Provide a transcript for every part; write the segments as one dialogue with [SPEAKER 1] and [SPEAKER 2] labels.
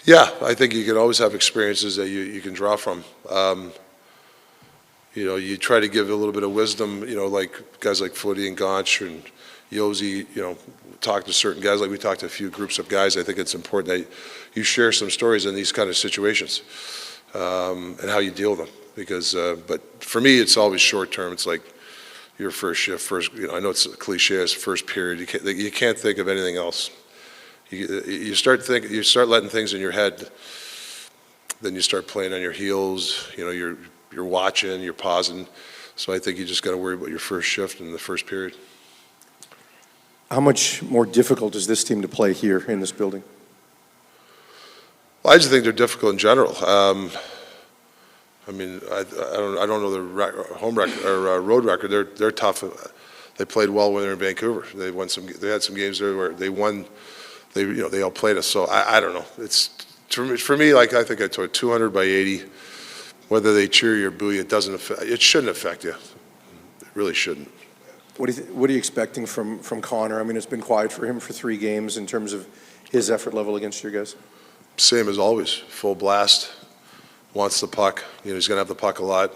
[SPEAKER 1] Yeah, I think you can always have experiences that you can draw from. You try to give a little bit of wisdom, like guys like Footy and Gaunch and Yosi, talk to certain guys, like we talked to a few groups of guys. I think it's important that you share some stories in these kind of situations and how you deal with them. Because, but for me, it's always short term. It's like your first shift, I know it's a cliche, it's first period. You can't think of anything else. You start letting things in your head, then you start playing on your heels. You're watching, you're pausing. So I think you just got to worry about your first shift in the first period.
[SPEAKER 2] How much more difficult is this team to play here in this building?
[SPEAKER 1] Well, I just think they're difficult in general. I don't know the home record or road record. They're tough. They played well when they were in Vancouver. They had some games there where they won. They all played us. So I don't know. It's for me, like I think I told 200 by 80. Whether they cheer you or boo you, it shouldn't affect you. It really shouldn't.
[SPEAKER 2] What are you expecting from Connor? I mean, it's been quiet for him for 3 games in terms of his effort level against your guys.
[SPEAKER 1] Same as always, full blast. Wants the puck. He's going to have the puck a lot.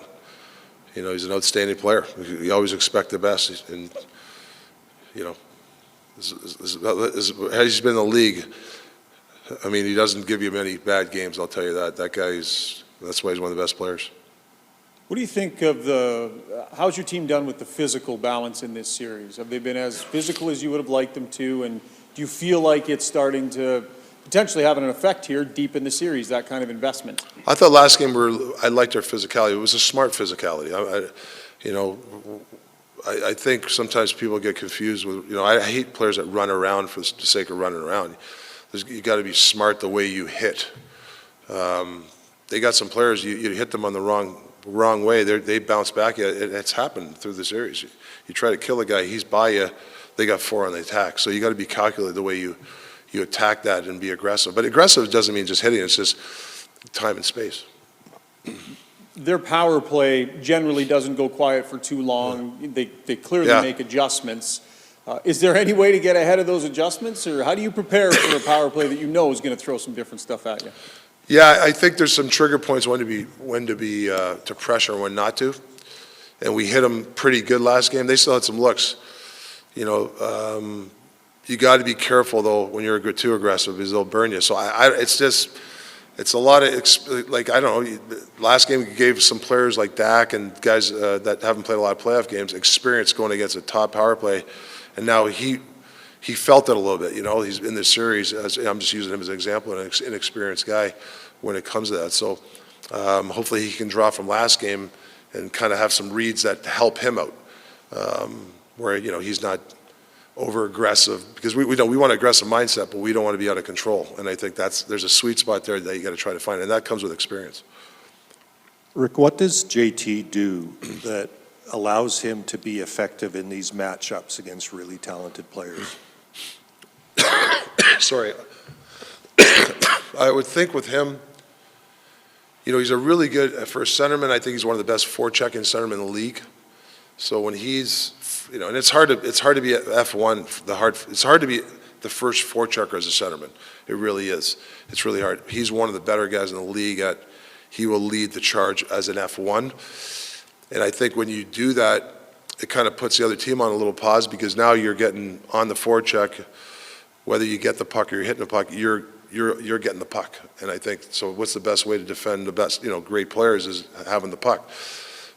[SPEAKER 1] He's an outstanding player. You always expect the best, and as he's been in the league, I mean, he doesn't give you many bad games. I'll tell you that. That's why he's one of the best players.
[SPEAKER 3] What do you think of how's your team done with the physical balance in this series? Have they been as physical as you would have liked them to? And do you feel like it's starting to potentially have an effect here deep in the series, that kind of investment? I
[SPEAKER 1] thought last game I liked our physicality. It was a smart physicality. I think sometimes people get confused with, I hate players that run around for the sake of running around. You got to be smart the way you hit. They got some players, you hit them on the wrong way, they bounce back. It's happened through the series. You try to kill a guy, he's by you, they got 4 on the attack. So you got to be calculated the way you attack that and be aggressive. But aggressive doesn't mean just hitting, it's just time and space.
[SPEAKER 3] Their power play generally doesn't go quiet for too long. They clearly make adjustments. Is there any way to get ahead of those adjustments, or how do you prepare for a power play that is going to throw some different stuff at you?
[SPEAKER 1] Yeah, I think there's some trigger points when to pressure and when not to, and we hit them pretty good last game. They still had some looks. You got to be careful though when you're too aggressive because they'll burn you. So it's a lot of like I don't know. Last game we gave some players like Dak and guys that haven't played a lot of playoff games experience going against a top power play, and now he felt it a little bit. He's in this series. I'm just using him as an example, an inexperienced guy when it comes to that. So hopefully he can draw from last game and kind of have some reads that help him out, where he's not over aggressive because we want an aggressive mindset, but we don't want to be out of control. And I think there's a sweet spot there that you got to try to find, and that comes with experience.
[SPEAKER 4] Rick, what does JT do that allows him to be effective in these matchups against really talented players?
[SPEAKER 1] Sorry. I would think with him, he's a really good, for a centerman, I think he's one of the best forechecking centermen in the league. So when he's, and it's hard to be at F1, it's hard to be the first forechecker as a centerman. It really is. It's really hard. He's one of the better guys in the league he will lead the charge as an F1. And I think when you do that, it kind of puts the other team on a little pause because now you're getting on the forecheck. Whether you get the puck or you're hitting the puck, you're getting the puck. And I think, so what's the best way to defend the best, great players is having the puck.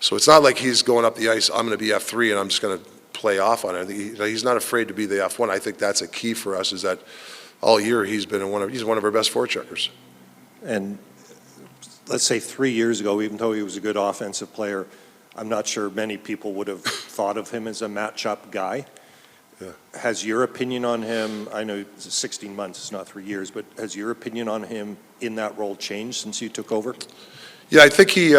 [SPEAKER 1] So it's not like he's going up the ice, I'm going to be F3 and I'm just going to play off on it. I think he's not afraid to be the F1. I think that's a key for us is that all year he's one of our best forecheckers.
[SPEAKER 4] And let's say 3 years ago, even though he was a good offensive player, I'm not sure many people would have thought of him as a matchup guy. Yeah. Has your opinion on him, I know 16 months, it's not 3 years, but has your opinion on him in that role changed since you took over?
[SPEAKER 1] Yeah, I think he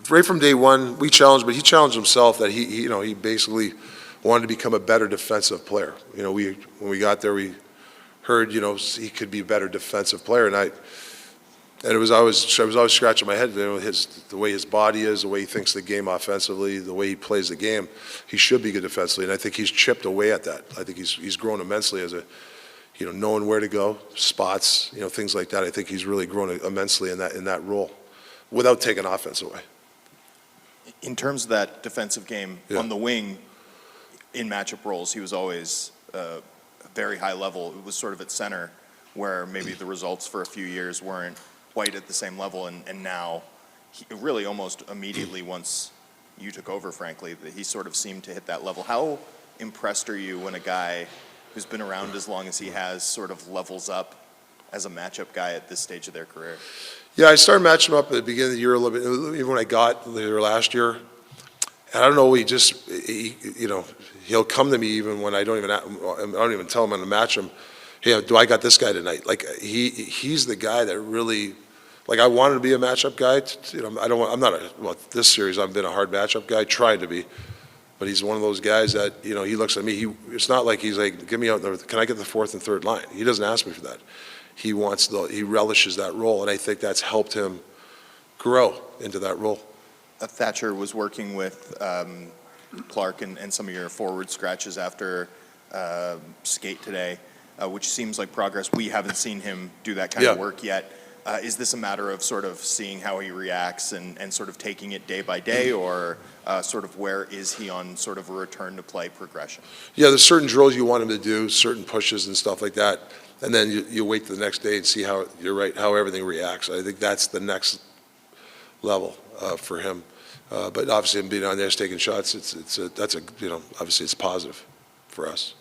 [SPEAKER 1] right from day one, we challenged, but he challenged himself that he basically wanted to become a better defensive player. When we got there, we heard, he could be a better defensive player, and I was always scratching my head. The way his body is, the way he thinks the game offensively, the way he plays the game, he should be good defensively. And I think he's chipped away at that. I think he's grown immensely knowing where to go, spots, things like that. I think he's really grown immensely in that role without taking offense away.
[SPEAKER 5] In terms of that defensive game,
[SPEAKER 1] Yeah.
[SPEAKER 5] on the wing, in matchup roles, he was always a very high level. It was sort of at center, where maybe the results for a few years weren't quite at the same level, and now, really almost immediately once you took over, frankly, that he sort of seemed to hit that level. How impressed are you when a guy who's been around as long as he has sort of levels up as a matchup guy at this stage of their career?
[SPEAKER 1] Yeah, I started matching him up at the beginning of the year a little bit, even when I got there last year. And I don't know, he'll come to me even when I don't even tell him I'm going to match him. Hey, do I got this guy tonight? Like he's the guy that really, like I wanted to be a matchup guy. This series I've been a hard matchup guy, tried to be. But he's one of those guys that, he looks at me. It's not like he's like, get me out there. Can I get the fourth and third line? He doesn't ask me for that. He relishes that role, and I think that's helped him grow into that role.
[SPEAKER 5] Thatcher was working with Clark and some of your forward scratches after skate today, which seems like progress. We haven't seen him do that kind of work yet. Is this a matter of sort of seeing how he reacts and sort of taking it day by day, or sort of where is he on sort of a return to play progression?
[SPEAKER 1] Yeah, there's certain drills you want him to do, certain pushes and stuff like that, and then you wait till the next day and see how, you're right, how everything reacts. I think that's the next level for him. But obviously him being on there, taking shots, obviously it's positive for us.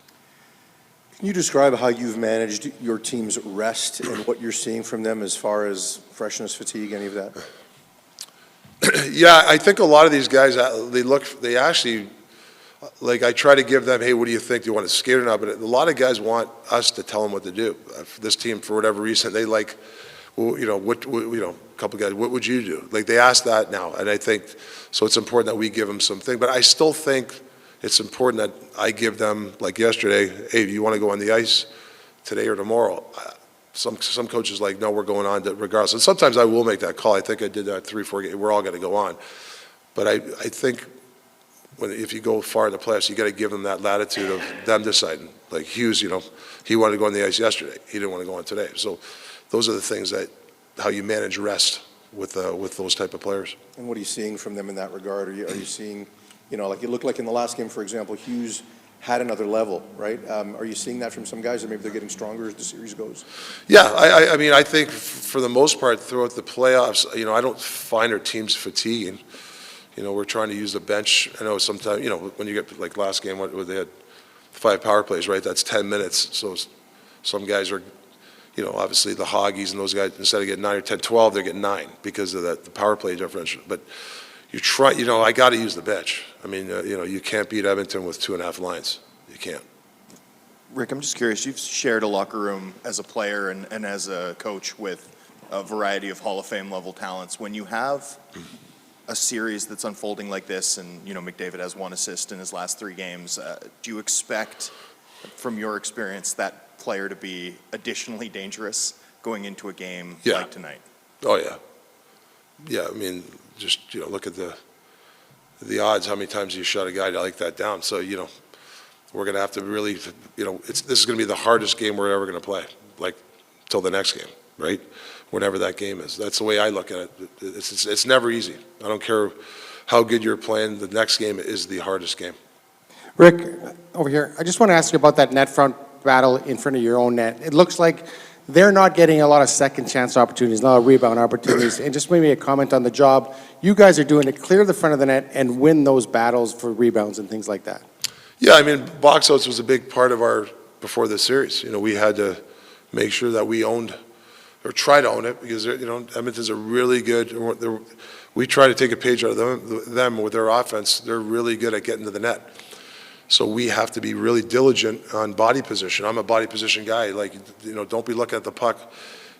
[SPEAKER 2] Can you describe how you've managed your team's rest and what you're seeing from them as far as freshness, fatigue, any of that?
[SPEAKER 1] Yeah, I think a lot of these guys, they actually, like I try to give them, hey, what do you think? Do you want to skate or not? But a lot of guys want us to tell them what to do. This team, for whatever reason, they like, well, a couple guys, what would you do? Like they ask that now, and I think, so it's important that we give them something. But I still think it's important that I give them, like yesterday, hey, do you want to go on the ice today or tomorrow? Some coaches like, no, we're going on regardless. And sometimes I will make that call. I think I did that 3-4 games. We're all going to go on. But I think if you go far in the playoffs, you got to give them that latitude of them deciding. Like Hughes, he wanted to go on the ice yesterday. He didn't want to go on today. So those are the things how you manage rest with those type of players.
[SPEAKER 2] And what are you seeing from them in that regard? Are you seeing, like it looked like in the last game, for example, Hughes had another level, right? Are you seeing that from some guys, or maybe they're getting stronger as the series goes?
[SPEAKER 1] Yeah, I mean, I think for the most part throughout the playoffs, I don't find our teams fatiguing. We're trying to use the bench. I know sometimes, when you get like last game, what they had 5 power plays, right? That's 10 minutes. So some guys are, obviously the Hoggies and those guys, instead of getting 9 or 10, 12, they're getting 9 because of the power play differential. But you try, I got to use the bench. I mean, you can't beat Edmonton with 2.5 lines. You can't.
[SPEAKER 5] Rick, I'm just curious, you've shared a locker room as a player and as a coach with a variety of Hall of Fame level talents. When you have a series that's unfolding like this, and McDavid has 1 assist in his last 3 games, do you expect, from your experience, that player to be additionally dangerous going into a game like tonight?
[SPEAKER 1] Oh, yeah. Yeah, I mean, just, look at the odds, how many times you shut a guy like that down. So, we're going to have to really, this is going to be the hardest game we're ever going to play, like, till the next game, right? Whenever that game is. That's the way I look at it. It's never easy. I don't care how good you're playing. The next game is the hardest game.
[SPEAKER 6] Rick, over here, I just want to ask you about that net front battle in front of your own net. It looks like they're not getting a lot of second chance opportunities, a lot of rebound opportunities. And just maybe a comment on the job you guys are doing to clear the front of the net and win those battles for rebounds and things like that.
[SPEAKER 1] Yeah, I mean, box outs was a big part of before this series. We had to make sure that we owned, or try to own it, because, Edmonton's a really good, we try to take a page out of them with their offense. They're really good at getting to the net. So we have to be really diligent on body position. I'm a body position guy. Like, don't be looking at the puck.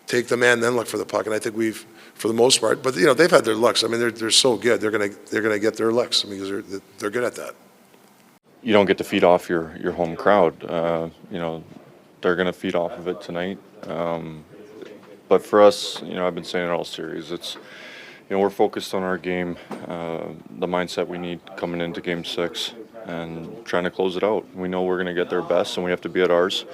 [SPEAKER 1] Take the man, then look for the puck. And I think we've, for the most part, but they've had their looks. I mean, they're so good. They're gonna get their looks. I mean, because they're good at that.
[SPEAKER 7] You don't get to feed off your home crowd. They're gonna feed off of it tonight. But for us, I've been saying it all series. It's, we're focused on our game, the mindset we need coming into Game 6. and trying to close it out. We know we're going to get their best, and we have to be at ours.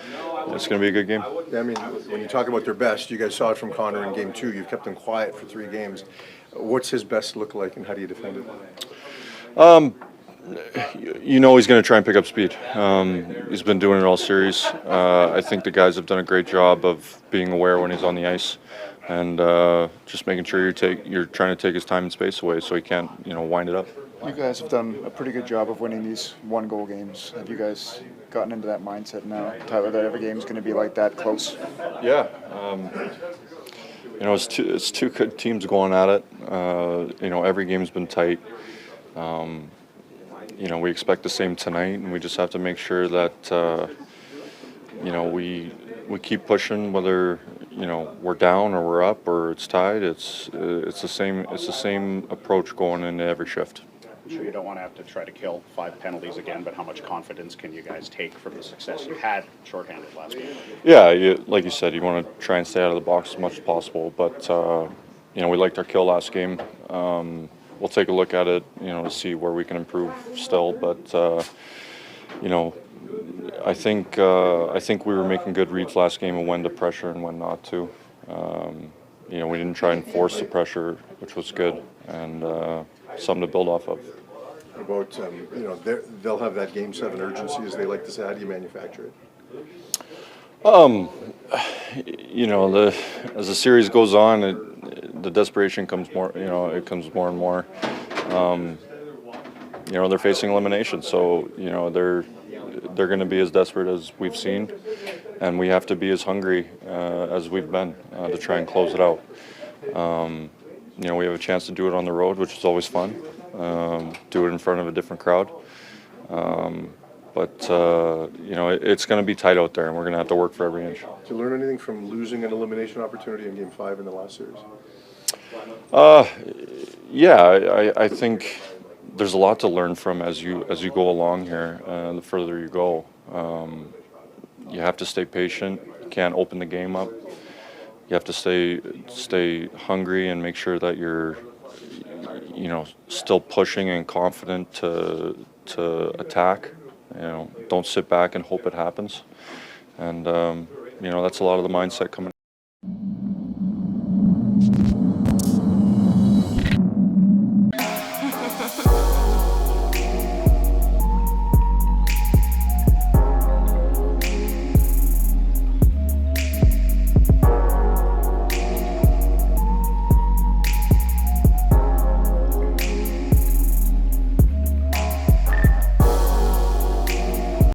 [SPEAKER 7] It's going to be a good game.
[SPEAKER 2] Yeah, I mean, when you talk about their best, you guys saw it from Connor in game 2. You've kept him quiet for 3 games. What's his best look like, and how do you defend it?
[SPEAKER 7] You know he's going to try and pick up speed. He's been doing it all series. I think the guys have done a great job of being aware when he's on the ice, and just making sure you're trying to take his time and space away so he can't wind it up.
[SPEAKER 8] You guys have done a pretty good job of winning these 1-goal games. Have you guys gotten into that mindset now, Tyler, that every game is going to be like that close?
[SPEAKER 7] Yeah. It's two good teams going at it. Every game's been tight. We expect the same tonight, and we just have to make sure that we keep pushing, whether we're down or we're up or it's tied. It's the same approach going into every shift.
[SPEAKER 9] I'm sure you don't want to have to try to kill 5 penalties again, but how much confidence can you guys take from the success you had shorthanded last game?
[SPEAKER 7] Yeah, like you said, you want to try and stay out of the box as much as possible. But we liked our kill last game. We'll take a look at it, to see where we can improve still. But I think we were making good reads last game of when to pressure and when not to. We didn't try and force the pressure, which was good, and something to build off of.
[SPEAKER 2] About, they'll have that game 7 urgency, as they like to say. How do you manufacture it?
[SPEAKER 7] As the series goes on, the desperation comes more. It comes more and more. They're facing elimination, so they're going to be as desperate as we've seen, and we have to be as hungry as we've been to try and close it out. We have a chance to do it on the road, which is always fun. Do it in front of a different crowd. But it's going to be tight out there, and we're going to have to work for every inch.
[SPEAKER 2] Did you learn anything from losing an elimination opportunity in game 5 in the last series?
[SPEAKER 7] Yeah, I think there's a lot to learn from as you go along here. The further you go, you have to stay patient. You can't open the game up. You have to stay hungry and make sure that you're still pushing and confident to attack. Don't sit back and hope it happens. And that's a lot of the mindset coming